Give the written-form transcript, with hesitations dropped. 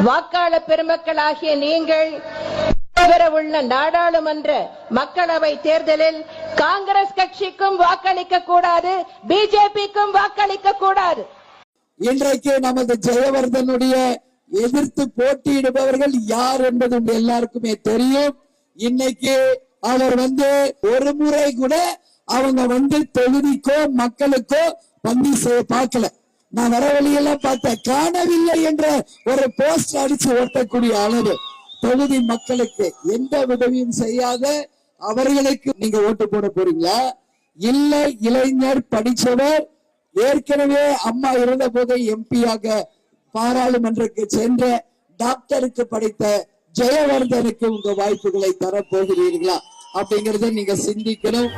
வாக்காளர் பெருமக்களாகிய நீங்கள் உள்ள நாடாளுமன்ற மக்களவை தேர்தலில் காங்கிரஸ் கட்சிக்கும் வாக்களிக்க கூடாது, பிஜேபிக்கும் வாக்களிக்க கூடாது. இன்றைக்கு நமது ஜெயவர்தனுடைய எதிர்த்து போட்டியிடுபவர்கள் யார் என்பது எல்லாருக்குமே தெரியும். இன்னைக்கு அவர் ஒரு முறை கூட அவங்க தொகுதிக்கோ மக்களுக்கோ பந்தி செய்ய பார்க்கல. நான் வர வழியெல்லாம் பார்த்தேன், காணவில்லை என்ற ஒரு போஸ்ட் அடிச்சு ஓட்டக்கூடிய அளவு தொகுதி மக்களுக்கு எந்த உதவியும் செய்யாத அவர்களுக்கு நீங்க ஓட்டு போட போறீங்களா? இல்ல இளைஞர் படிச்சவர் ஏற்கனவே அம்மா இருந்த போதே எம்பியாக பாராளுமன்றக்கு சென்ற டாக்டருக்கு படித்த ஜெயவர்தனுக்கு உங்க வாய்ப்புகளை தரப்போகிறீர்களா அப்படிங்கறத நீங்க சிந்திக்கணும்.